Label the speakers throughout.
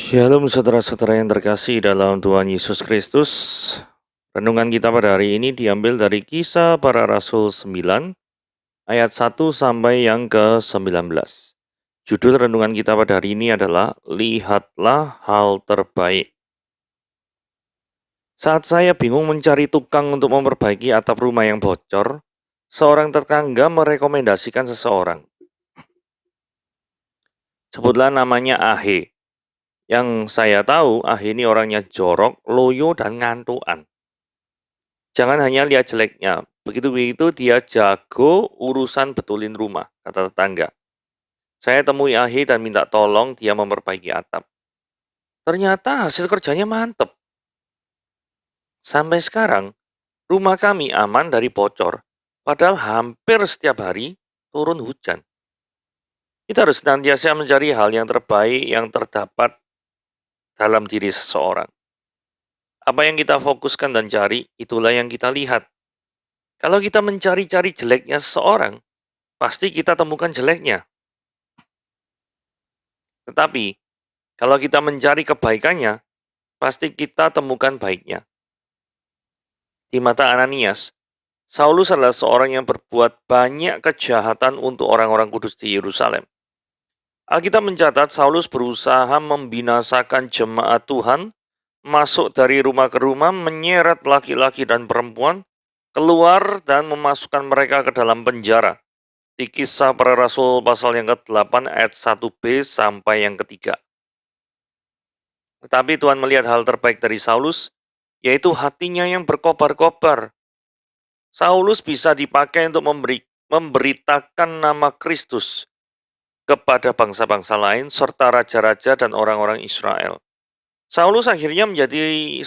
Speaker 1: Shalom saudara-saudara yang terkasih dalam Tuhan Yesus Kristus. Renungan kita pada hari ini diambil dari Kisah Para Rasul 9 ayat 1 sampai yang ke-19. Judul renungan kita pada hari ini adalah Lihatlah Hal Terbaik. Saat saya bingung mencari tukang untuk memperbaiki atap rumah yang bocor, seorang tetangga merekomendasikan seseorang. Sebutlah namanya Ahe. Yang saya tahu, Ahe ini orangnya jorok, loyo, dan ngantuan. Jangan hanya lihat jeleknya, begitu-begitu dia jago urusan betulin rumah, kata tetangga. Saya temui Ahe dan minta tolong dia memperbaiki atap. Ternyata hasil kerjanya mantep. Sampai sekarang, rumah kami aman dari bocor, padahal hampir setiap hari turun hujan. Kita harus senantiasa mencari hal yang terbaik yang terdapat dalam diri seseorang. Apa yang kita fokuskan dan cari, itulah yang kita lihat. Kalau kita mencari-cari jeleknya seseorang, pasti kita temukan jeleknya. Tetapi, kalau kita mencari kebaikannya, pasti kita temukan baiknya. Di mata Ananias, Saulus adalah seorang yang berbuat banyak kejahatan untuk orang-orang kudus di Yerusalem. Alkitab mencatat Saulus berusaha membinasakan jemaat Tuhan, masuk dari rumah ke rumah, menyeret laki-laki dan perempuan, keluar dan memasukkan mereka ke dalam penjara. Di Kisah Para Rasul pasal yang ke-8 ayat 1b sampai yang ke-3. Tetapi Tuhan melihat hal terbaik dari Saulus, yaitu hatinya yang berkobar-kobar. Saulus bisa dipakai untuk memberitakan nama Kristus kepada bangsa-bangsa lain, serta raja-raja dan orang-orang Israel. Saulus akhirnya menjadi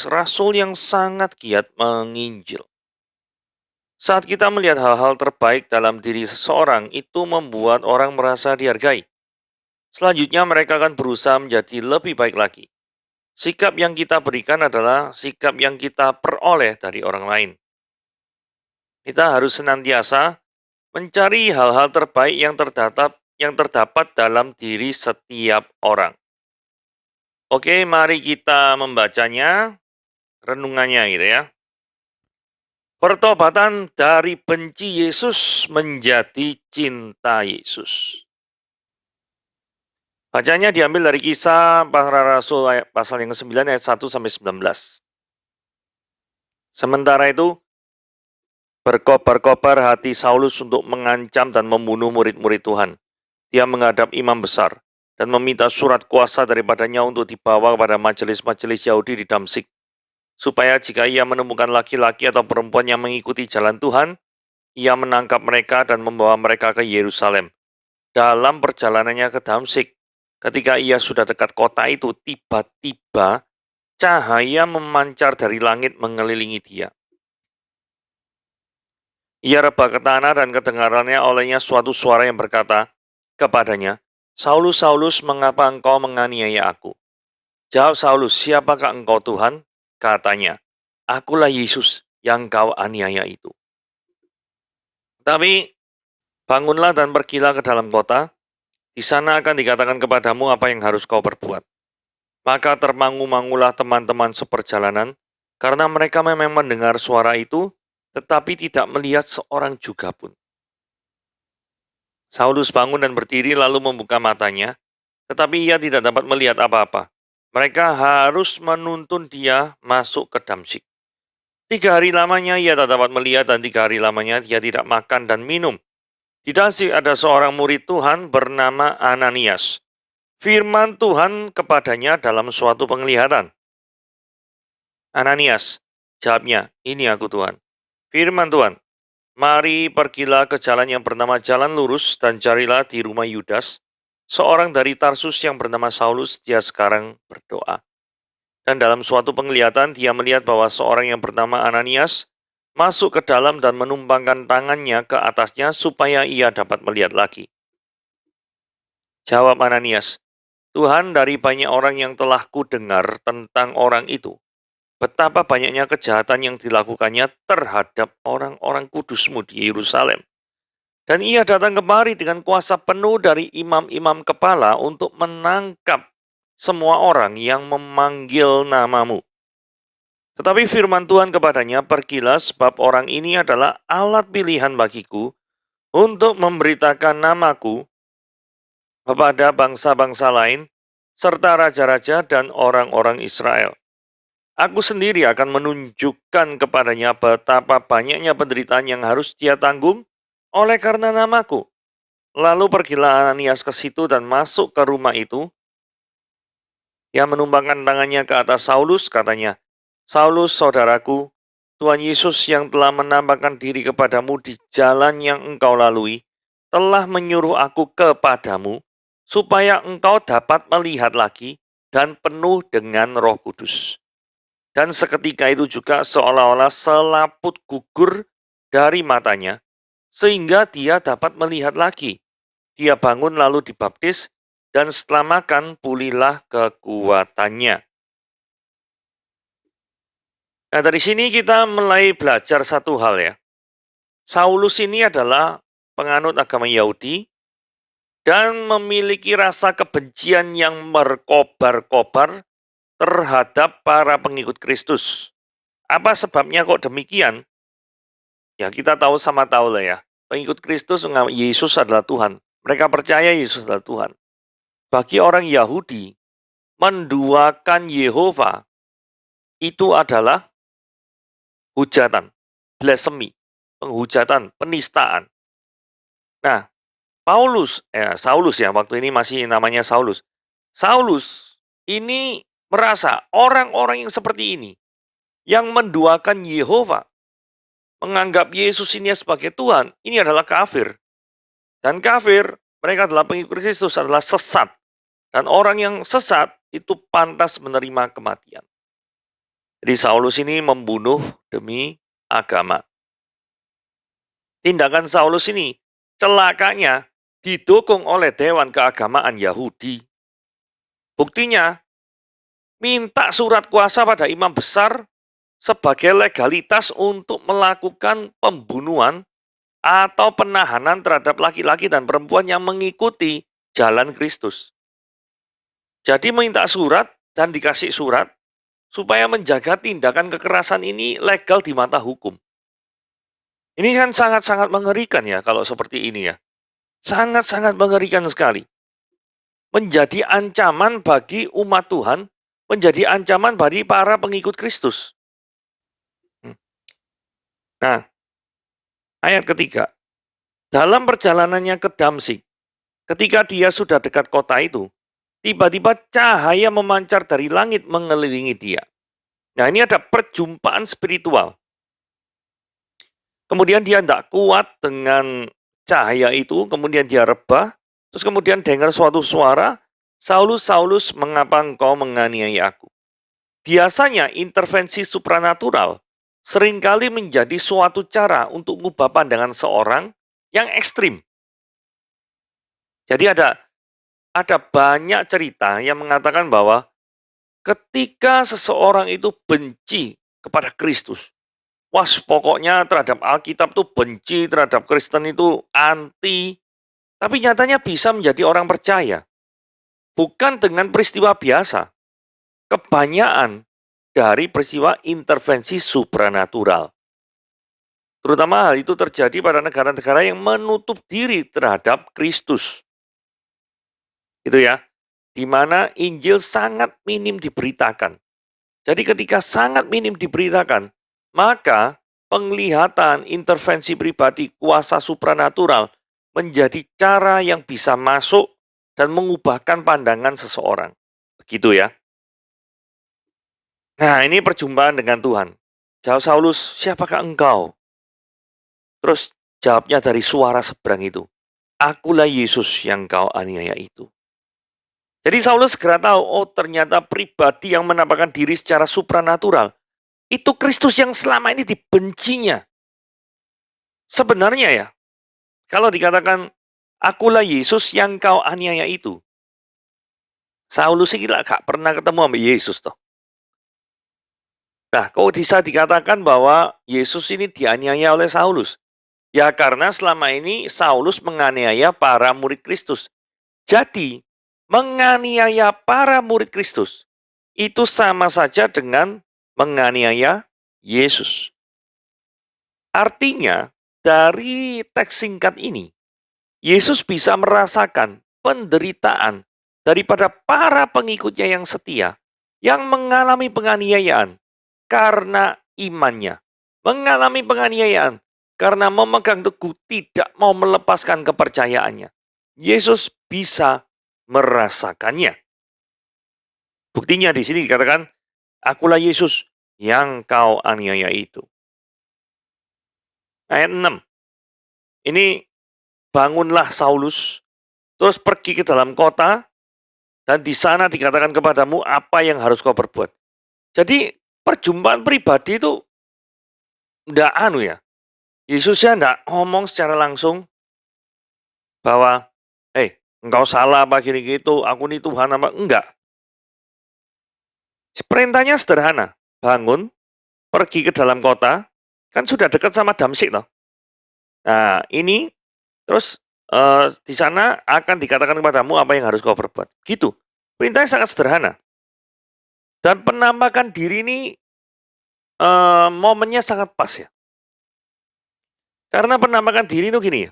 Speaker 1: rasul yang sangat giat menginjil. Saat kita melihat hal-hal terbaik dalam diri seseorang, itu membuat orang merasa dihargai. Selanjutnya mereka akan berusaha menjadi lebih baik lagi. Sikap yang kita berikan adalah sikap yang kita peroleh dari orang lain. Kita harus senantiasa mencari hal-hal terbaik yang terdapat dalam diri setiap orang. Oke, mari kita membacanya, renungannya gitu ya. Pertobatan dari benci Yesus menjadi cinta Yesus. Bacanya diambil dari Kisah Para Rasul pasal yang ke-9 ayat 1 sampai 19. Sementara itu, berkobar-kobar hati Saulus untuk mengancam dan membunuh murid-murid Tuhan. Dia menghadap imam besar dan meminta surat kuasa daripadanya untuk dibawa kepada majelis-majelis Yahudi di Damsik, supaya jika ia menemukan laki-laki atau perempuan yang mengikuti jalan Tuhan, ia menangkap mereka dan membawa mereka ke Yerusalem. Dalam perjalanannya ke Damsik, ketika ia sudah dekat kota itu, tiba-tiba cahaya memancar dari langit mengelilingi dia. Ia rebah ke tanah dan kedengarannya olehnya suatu suara yang berkata kepadanya, "Saulus, Saulus, mengapa engkau menganiaya aku?" Jawab Saulus, "Siapakah engkau Tuhan?" Katanya, "Akulah Yesus yang kau aniaya itu. Tapi bangunlah dan pergilah ke dalam kota, di sana akan dikatakan kepadamu apa yang harus kau perbuat." Maka termangu-mangulah teman-teman seperjalanan, karena mereka memang mendengar suara itu, tetapi tidak melihat seorang juga pun. Saulus bangun dan berdiri lalu membuka matanya, tetapi ia tidak dapat melihat apa-apa. Mereka harus menuntun dia masuk ke Damsik. 3 hari lamanya ia tak dapat melihat dan 3 hari lamanya dia tidak makan dan minum. Di Damsik ada seorang murid Tuhan bernama Ananias. Firman Tuhan kepadanya dalam suatu penglihatan. "Ananias," jawabnya, "Ini aku Tuhan." Firman Tuhan, "Mari pergilah ke jalan yang bernama Jalan Lurus dan carilah di rumah Yudas, seorang dari Tarsus yang bernama Saulus, dia sekarang berdoa." Dan dalam suatu penglihatan dia melihat bahwa seorang yang bernama Ananias masuk ke dalam dan menumpangkan tangannya ke atasnya supaya ia dapat melihat lagi. Jawab Ananias, "Tuhan, dari banyak orang yang telah kudengar tentang orang itu, betapa banyaknya kejahatan yang dilakukannya terhadap orang-orang kudus-Mu di Yerusalem. Dan ia datang kemari dengan kuasa penuh dari imam-imam kepala untuk menangkap semua orang yang memanggil namamu. Tetapi firman Tuhan kepadanya, pergilah sebab orang ini adalah alat pilihan bagiku untuk memberitakan namaku kepada bangsa-bangsa lain, serta raja-raja dan orang-orang Israel. Aku sendiri akan menunjukkan kepadanya betapa banyaknya penderitaan yang harus dia tanggung oleh karena namaku. Lalu pergilah Ananias ke situ dan masuk ke rumah itu. Ia menumpangkan tangannya ke atas Saulus, katanya, Saulus, saudaraku, Tuhan Yesus yang telah menampakkan diri kepadamu di jalan yang engkau lalui, telah menyuruh aku kepadamu, supaya engkau dapat melihat lagi dan penuh dengan Roh Kudus. Dan seketika itu juga seolah-olah selaput gugur dari matanya, sehingga dia dapat melihat lagi. Dia bangun lalu dibaptis, dan setelah makan pulihlah kekuatannya. Nah, dari sini kita mulai belajar satu hal ya. Saulus ini adalah penganut agama Yahudi dan memiliki rasa kebencian yang berkobar-kobar terhadap para pengikut Kristus. Apa sebabnya kok demikian? Ya, kita tahu sama tahu lah ya. Pengikut Kristus menganggap Yesus adalah Tuhan. Mereka percaya Yesus adalah Tuhan. Bagi orang Yahudi, menduakan Yehova itu adalah hujatan, blasphemy, penghujatan, penistaan. Nah, Saulus ya, waktu ini masih namanya Saulus. Saulus ini merasa orang-orang yang seperti ini, yang menduakan Yehova, menganggap Yesus ini sebagai Tuhan, ini adalah kafir. Dan kafir, mereka adalah pengikut Kristus, adalah sesat. Dan orang yang sesat itu pantas menerima kematian. Jadi Saulus ini membunuh demi agama. Tindakan Saulus ini celakanya didukung oleh Dewan Keagamaan Yahudi. Buktinya, minta surat kuasa pada imam besar sebagai legalitas untuk melakukan pembunuhan atau penahanan terhadap laki-laki dan perempuan yang mengikuti jalan Kristus. Jadi minta surat dan dikasih surat supaya menjaga tindakan kekerasan ini legal di mata hukum. Ini kan sangat-sangat mengerikan ya kalau seperti ini ya. Sangat-sangat mengerikan sekali. Menjadi ancaman bagi umat Tuhan, menjadi ancaman bagi para pengikut Kristus. Nah, ayat ketiga. Dalam perjalanannya ke Damsik, ketika dia sudah dekat kota itu, tiba-tiba cahaya memancar dari langit mengelilingi dia. Nah, ini ada perjumpaan spiritual. Kemudian dia tidak kuat dengan cahaya itu, kemudian dia rebah, terus kemudian dengar suatu suara, Saulus, Saulus, mengapa engkau menganiaya aku? Biasanya intervensi supranatural seringkali menjadi suatu cara untuk mengubah pandangan seorang yang ekstrim. Jadi ada banyak cerita yang mengatakan bahwa ketika seseorang itu benci kepada Kristus, pokoknya terhadap Alkitab itu benci, terhadap Kristen itu anti. Tapi nyatanya bisa menjadi orang percaya. Bukan dengan peristiwa biasa. Kebanyakan dari peristiwa intervensi supranatural. Terutama hal itu terjadi pada negara-negara yang menutup diri terhadap Kristus. Itu ya. Di mana Injil sangat minim diberitakan. Jadi ketika sangat minim diberitakan, maka penglihatan intervensi pribadi kuasa supranatural menjadi cara yang bisa masuk dan mengubahkan pandangan seseorang. Begitu ya. Nah, ini perjumpaan dengan Tuhan. Jawab Saulus, siapakah engkau? Terus jawabnya dari suara seberang itu, akulah Yesus yang kau aniaya itu. Jadi Saulus segera tahu, oh ternyata pribadi yang menampakkan diri secara supranatural, itu Kristus yang selama ini dibencinya. Sebenarnya ya, kalau dikatakan, akulah Yesus yang kau aniaya itu. Saulus ini gak pernah ketemu sama Yesus toh. Nah, kok bisa dikatakan bahwa Yesus ini dianiaya oleh Saulus? Ya karena selama ini Saulus menganiaya para murid Kristus. Jadi, menganiaya para murid Kristus. Itu sama saja dengan menganiaya Yesus. Artinya, dari teks singkat ini, Yesus bisa merasakan penderitaan daripada para pengikutnya yang setia, yang mengalami penganiayaan karena imannya, mengalami penganiayaan karena memegang teguh tidak mau melepaskan kepercayaannya. Yesus bisa merasakannya. Buktinya di sini dikatakan, akulah Yesus yang kau aniaya itu. Ayat 6. Ini bangunlah Saulus, terus pergi ke dalam kota, dan di sana dikatakan kepadamu apa yang harus kau perbuat. Jadi perjumpaan pribadi itu enggak ya. Yesusnya enggak ngomong secara langsung bahwa, engkau salah apa gini gitu, aku ini Tuhan apa, enggak. Perintahnya sederhana, bangun, pergi ke dalam kota, kan sudah dekat sama Damsyik toh. Nah, ini terus di sana akan dikatakan kepadamu apa yang harus kau perbuat. Gitu. Perintahnya sangat sederhana. Dan penampakan diri ini momennya sangat pas ya. Karena penampakan diri itu gini ya.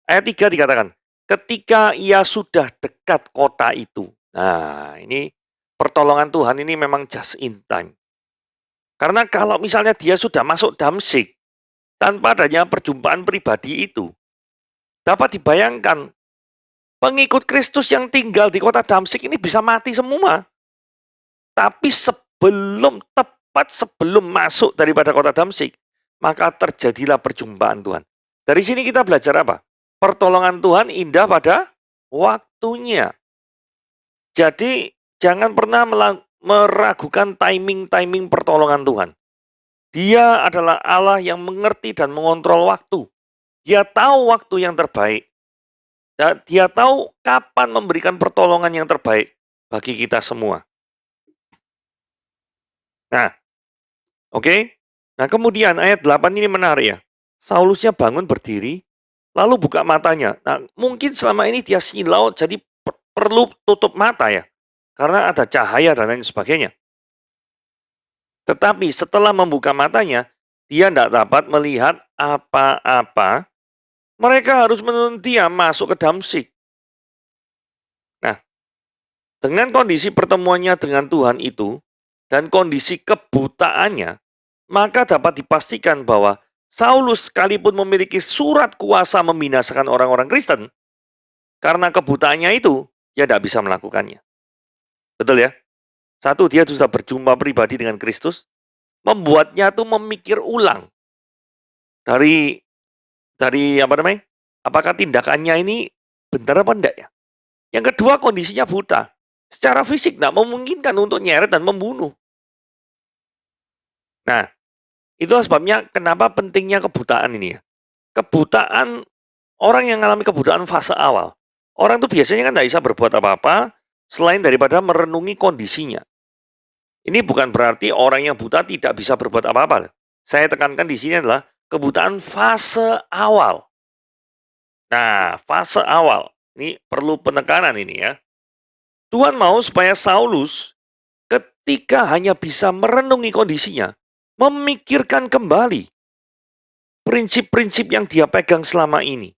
Speaker 1: Ayat 3 dikatakan, ketika ia sudah dekat kota itu. Nah, ini pertolongan Tuhan ini memang just in time. Karena kalau misalnya dia sudah masuk Damsyik, tanpa adanya perjumpaan pribadi itu, dapat dibayangkan pengikut Kristus yang tinggal di kota Damsyik ini bisa mati semua. Tapi tepat sebelum masuk daripada kota Damsyik, maka terjadilah perjumpaan Tuhan. Dari sini kita belajar apa? Pertolongan Tuhan indah pada waktunya. Jadi jangan pernah meragukan timing pertolongan Tuhan. Dia adalah Allah yang mengerti dan mengontrol waktu. Dia tahu waktu yang terbaik. Dan dia tahu kapan memberikan pertolongan yang terbaik bagi kita semua. Nah, oke. Nah, kemudian ayat 8 ini menarik ya. Saulusnya bangun berdiri, lalu buka matanya. Nah, mungkin selama ini dia silau, jadi perlu tutup mata ya. Karena ada cahaya dan lain sebagainya. Tetapi setelah membuka matanya, dia tidak dapat melihat apa-apa. Mereka harus menuntut dia masuk ke Damsyik. Nah, dengan kondisi pertemuannya dengan Tuhan itu, dan kondisi kebutaannya, maka dapat dipastikan bahwa Saulus sekalipun memiliki surat kuasa membinasakan orang-orang Kristen, karena kebutaannya itu, dia tidak bisa melakukannya. Betul ya? Satu, dia sudah berjumpa pribadi dengan Kristus, membuatnya tuh memikir ulang dari apa namanya? Apakah tindakannya ini benar apa enggak ya? Yang kedua, kondisinya buta. Secara fisik tidak memungkinkan untuk nyeret dan membunuh. Nah, itu sebabnya kenapa pentingnya kebutaan ini ya. Kebutaan, orang yang mengalami kebutaan fase awal. Orang itu biasanya kan tidak bisa berbuat apa-apa selain daripada merenungi kondisinya. Ini bukan berarti orang yang buta tidak bisa berbuat apa-apa. Saya tekankan di sini adalah kebutaan fase awal. Nah, fase awal. Ini perlu penekanan ini ya. Tuhan mau supaya Saulus ketika hanya bisa merenungi kondisinya, memikirkan kembali prinsip-prinsip yang dia pegang selama ini.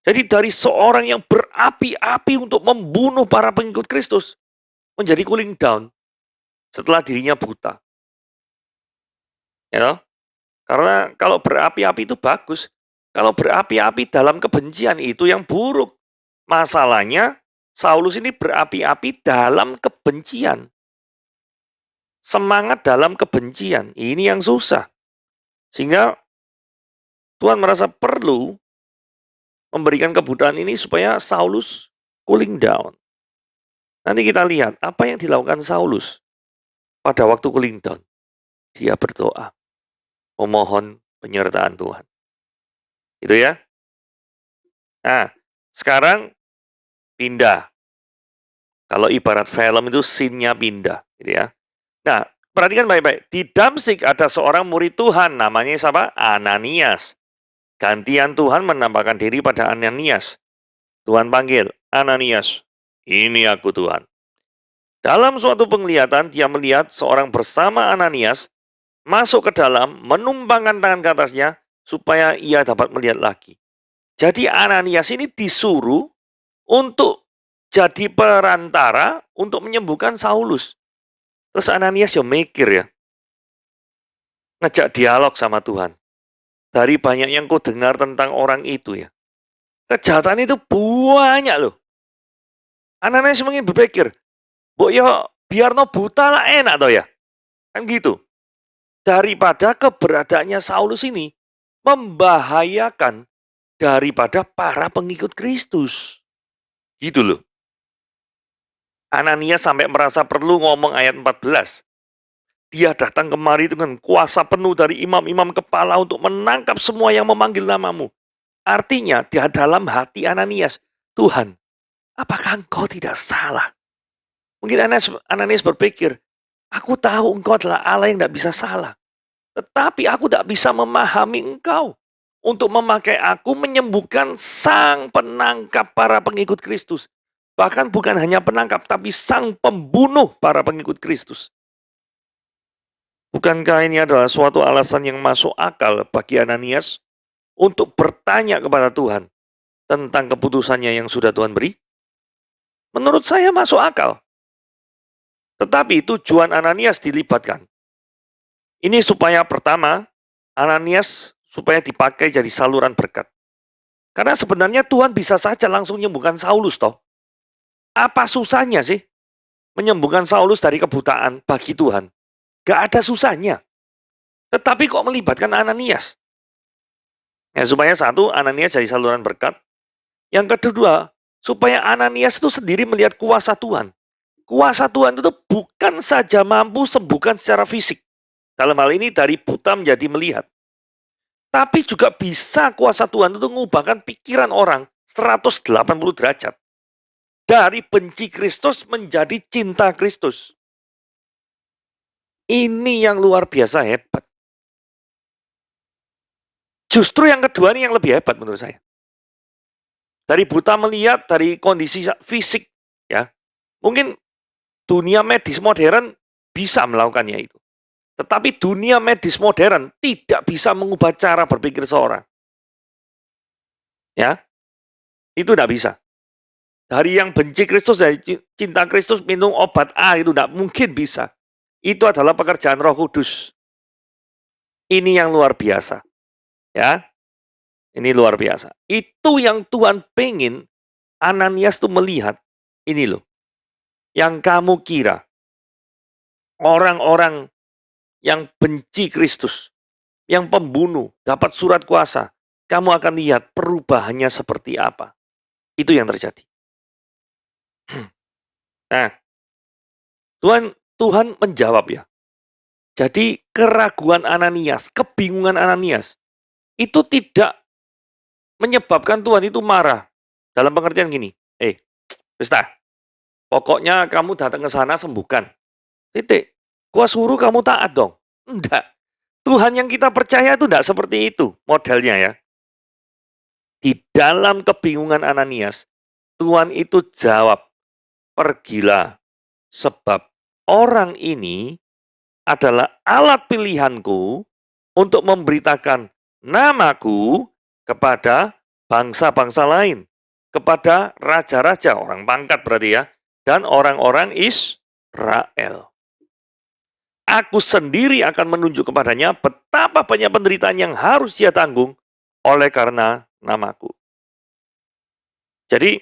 Speaker 1: Jadi dari seorang yang berapi-api untuk membunuh para pengikut Kristus, menjadi cooling down setelah dirinya buta. Ya, karena kalau berapi-api itu bagus. Kalau berapi-api dalam kebencian itu yang buruk. Masalahnya, Saulus ini berapi-api dalam kebencian. Semangat dalam kebencian. Ini yang susah. Sehingga Tuhan merasa perlu memberikan kebutaan ini supaya Saulus cooling down. Nanti kita lihat apa yang dilakukan Saulus pada waktu cooling down. Dia berdoa, memohon penyertaan Tuhan. Itu ya. Nah, sekarang pindah. Kalau ibarat film itu scene-nya pindah, gitu ya. Nah, perhatikan baik-baik. Di Damsyik ada seorang murid Tuhan, namanya siapa? Ananias. Gantian Tuhan menampakkan diri pada Ananias. Tuhan panggil, Ananias. Ini aku Tuhan. Dalam suatu penglihatan, dia melihat seorang bersama Ananias masuk ke dalam, menumpangkan tangan ke atasnya, supaya ia dapat melihat lagi. Jadi Ananias ini disuruh untuk jadi perantara untuk menyembuhkan Saulus. Terus Ananias ya mikir ya, ngejak dialog sama Tuhan. Dari banyak yang ku dengar tentang orang itu ya, kejahatan itu banyak loh. Ananias mungkin berpikir, "Mbok yo biar no buta lah enak toh ya." Kan gitu. Daripada keberadaannya Saulus ini membahayakan daripada para pengikut Kristus. Gitu loh. Ananias sampai merasa perlu ngomong ayat 14. Dia datang kemari dengan kuasa penuh dari imam-imam kepala untuk menangkap semua yang memanggil namamu. Artinya, di dalam hati Ananias, Tuhan, apakah engkau tidak salah? Mungkin Ananias berpikir, aku tahu engkau adalah Allah yang tidak bisa salah. Tetapi aku tidak bisa memahami engkau untuk memakai aku menyembuhkan sang penangkap para pengikut Kristus. Bahkan bukan hanya penangkap, tapi sang pembunuh para pengikut Kristus. Bukankah ini adalah suatu alasan yang masuk akal bagi Ananias untuk bertanya kepada Tuhan tentang keputusannya yang sudah Tuhan beri? Menurut saya masuk akal. Tetapi tujuan Ananias dilibatkan. Ini supaya pertama, Ananias supaya dipakai jadi saluran berkat. Karena sebenarnya Tuhan bisa saja langsung menyembuhkan Saulus toh. Apa susahnya sih menyembuhkan Saulus dari kebutaan bagi Tuhan? Gak ada susahnya. Tetapi kok melibatkan Ananias? Ya, supaya satu, Ananias jadi saluran berkat. Yang kedua, supaya Ananias itu sendiri melihat kuasa Tuhan. Kuasa Tuhan itu bukan saja mampu sembuhkan secara fisik. Dalam hal ini dari buta menjadi melihat. Tapi juga bisa kuasa Tuhan itu mengubahkan pikiran orang 180 derajat. Dari benci Kristus menjadi cinta Kristus. Ini yang luar biasa hebat. Justru yang kedua ini yang lebih hebat menurut saya. Dari buta melihat, dari kondisi fisik, ya, mungkin dunia medis modern bisa melakukannya itu. Tetapi dunia medis modern tidak bisa mengubah cara berpikir seorang. Ya, itu tidak bisa. Dari yang benci Kristus, dari cinta Kristus, minum obat A, itu tidak mungkin bisa. Itu adalah pekerjaan Roh Kudus. Ini yang luar biasa. Ya, ini luar biasa. Itu yang Tuhan pengen Ananias tuh melihat. Ini loh. Yang kamu kira orang-orang yang benci Kristus, yang pembunuh, dapat surat kuasa, kamu akan lihat perubahannya seperti apa. Itu yang terjadi. Nah, Tuhan menjawab ya. Jadi keraguan Ananias, kebingungan Ananias, itu tidak menyebabkan Tuhan itu marah. Dalam pengertian gini, Pesta, pokoknya kamu datang ke sana sembuhkan. Titik. Gua suruh kamu taat dong. Enggak. Tuhan yang kita percaya itu enggak seperti itu modelnya ya. Di dalam kebingungan Ananias, Tuhan itu jawab, pergilah, sebab orang ini adalah alat pilihanku untuk memberitakan namaku kepada bangsa-bangsa lain, kepada raja-raja, orang pangkat berarti ya, dan orang-orang Israel. Aku sendiri akan menunjuk kepadanya betapa banyak penderitaan yang harus dia tanggung oleh karena namaku. Jadi,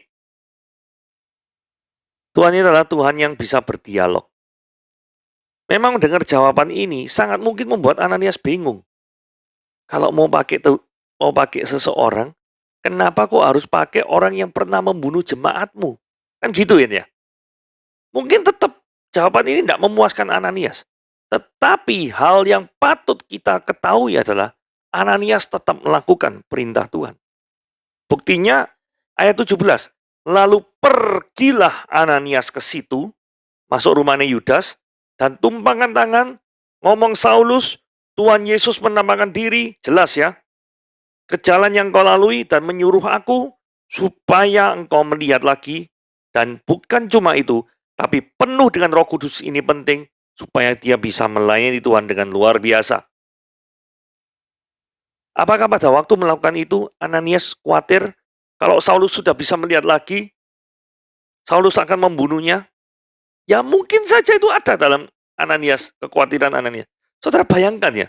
Speaker 1: Tuhan ini adalah Tuhan yang bisa berdialog. Memang dengar jawaban ini sangat mungkin membuat Ananias bingung. Kalau mau pakai seseorang, kenapa kok harus pakai orang yang pernah membunuh jemaatmu? Kan gitu ya. Mungkin tetap jawaban ini tidak memuaskan Ananias. Tetapi hal yang patut kita ketahui adalah Ananias tetap melakukan perintah Tuhan. Buktinya ayat 17. Lalu pergilah Ananias ke situ, masuk rumahnya Yudas, dan tumpangkan tangan, ngomong Saulus, Tuhan Yesus menampakkan diri, jelas ya, ke jalan yang kau lalui dan menyuruh aku supaya engkau melihat lagi Dan bukan cuma itu, tapi penuh dengan Roh Kudus ini penting supaya dia bisa melayani Tuhan dengan luar biasa. Apakah pada waktu melakukan itu Ananias khawatir kalau Saulus sudah bisa melihat lagi, Saulus akan membunuhnya? Ya mungkin saja itu ada dalam Ananias, kekhawatiran Ananias. Saudara bayangkan ya,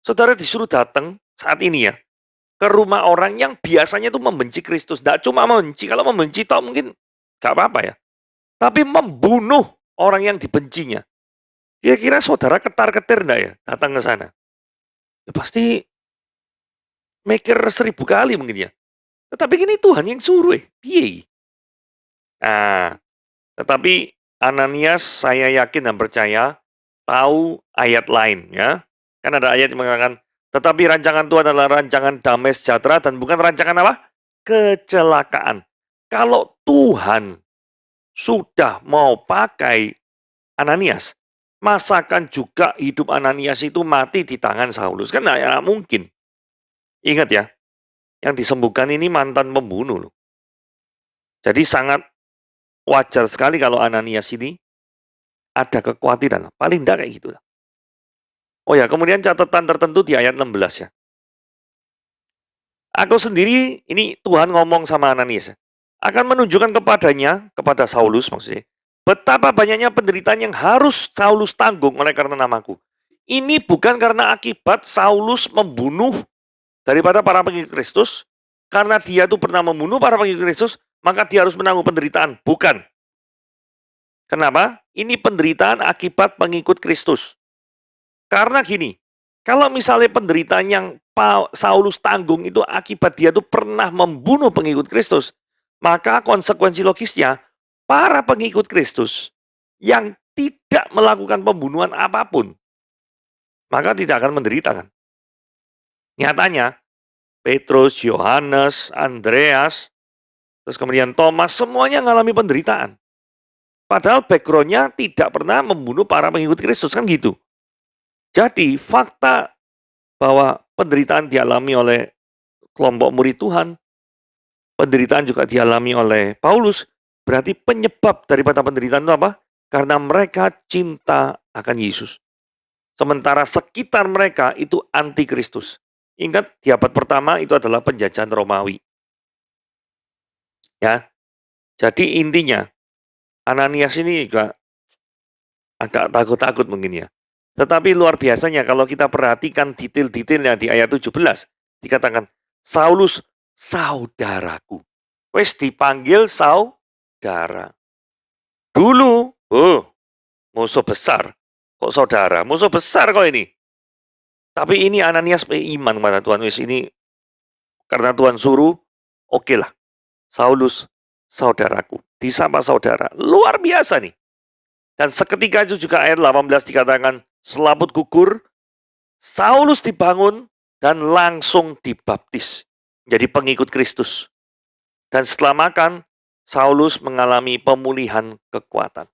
Speaker 1: saudara disuruh datang saat ini ya, ke rumah orang yang biasanya itu membenci Kristus. Tidak cuma membenci, kalau membenci toh mungkin gak apa-apa ya. Tapi membunuh orang yang dibencinya. Kira-kira saudara ketar-ketir enggak ya datang ke sana? Ya pasti mikir 1000 kali mungkin ya. Tetapi ini Tuhan yang suruh piye? Nah, tetapi Ananias saya yakin dan percaya tahu ayat lain ya. Kan ada ayat yang mengatakan, tetapi rancangan Tuhan adalah rancangan damai sejahtera dan bukan rancangan apa? Kecelakaan. Kalau Tuhan sudah mau pakai Ananias, masakan juga hidup Ananias itu mati di tangan Saulus? Kan nggak mungkin. Ingat ya, yang disembuhkan ini mantan pembunuh loh. Jadi sangat wajar sekali kalau Ananias ini ada kekhawatiran. Paling enggak kayak gitu. Oh ya, kemudian catatan tertentu di ayat 16 ya. Aku sendiri, ini Tuhan ngomong sama Ananias ya, akan menunjukkan kepadanya, kepada Saulus maksudnya, betapa banyaknya penderitaan yang harus Saulus tanggung oleh karena namaku. Ini bukan karena akibat Saulus membunuh daripada para pengikut Kristus, karena dia itu pernah membunuh para pengikut Kristus, maka dia harus menanggung penderitaan. Bukan. Kenapa? Ini penderitaan akibat pengikut Kristus. Karena gini, kalau misalnya penderitaan yang Saulus tanggung itu akibat dia tuh pernah membunuh pengikut Kristus, maka konsekuensi logisnya, para pengikut Kristus yang tidak melakukan pembunuhan apapun, maka tidak akan menderita kan. Nyatanya, Petrus, Yohanes, Andreas, terus kemudian Thomas, semuanya mengalami penderitaan. Padahal background-nya tidak pernah membunuh para pengikut Kristus, kan gitu. Jadi, fakta bahwa penderitaan dialami oleh kelompok murid Tuhan, penderitaan juga dialami oleh Paulus, berarti penyebab daripada penderitaan itu apa? Karena mereka cinta akan Yesus. Sementara sekitar mereka itu anti Kristus. Ingat, di abad pertama itu adalah penjajahan Romawi. Ya, jadi intinya, Ananias ini juga agak takut-takut mungkin ya. Tetapi luar biasanya kalau kita perhatikan detail-detailnya di ayat 17, dikatakan, Saulus, saudaraku. Wes dipanggil saudara. Dulu, musuh besar. Kok saudara? Musuh besar kok ini. Tapi ini Ananias iman kepada Tuhan. Wes ini karena Tuhan suruh, oke lah. Saulus, saudaraku. Disapa saudara. Luar biasa nih. Dan seketika itu juga ayat 18 dikatakan, selaput gugur, Saulus dibangun dan langsung dibaptis. Jadi pengikut Kristus. Dan setelah makan, Saulus mengalami pemulihan kekuatan.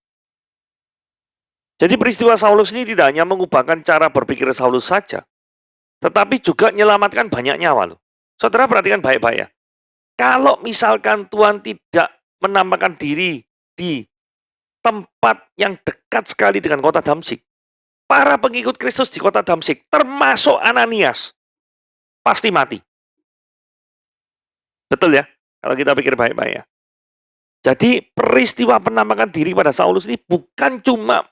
Speaker 1: Jadi peristiwa Saulus ini tidak hanya mengubahkan cara berpikir Saulus saja, tetapi juga menyelamatkan banyak nyawa loh. Saudara perhatikan baik-baik ya. Kalau misalkan Tuhan tidak menampakkan diri di tempat yang dekat sekali dengan kota Damsyik, para pengikut Kristus di kota Damsyik, termasuk Ananias, pasti mati. Betul ya? Kalau kita pikir baik-baik ya. Jadi peristiwa penampakan diri pada Saulus ini bukan cuma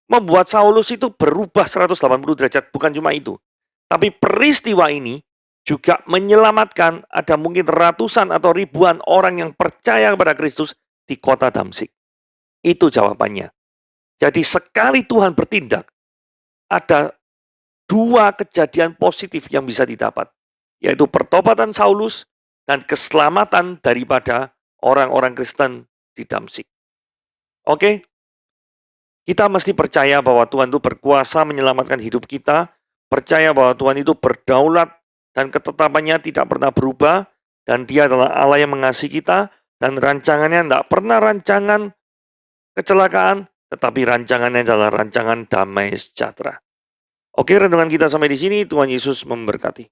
Speaker 1: membuat Saulus itu berubah 180 derajat, bukan cuma itu. Tapi peristiwa ini juga menyelamatkan ada mungkin ratusan atau ribuan orang yang percaya kepada Kristus di kota Damsyik. Itu jawabannya. Jadi sekali Tuhan bertindak, ada dua kejadian positif yang bisa didapat, yaitu pertobatan Saulus dan keselamatan daripada orang-orang Kristen di Damsyik. Oke? Kita mesti percaya bahwa Tuhan itu berkuasa menyelamatkan hidup kita, percaya bahwa Tuhan itu berdaulat dan ketetapannya tidak pernah berubah, dan Dia adalah Allah yang mengasihi kita, dan rancangannya tidak pernah rancangan kecelakaan, tetapi rancangannya adalah rancangan damai sejahtera. Oke, renungan kita sampai di sini. Tuhan Yesus memberkati.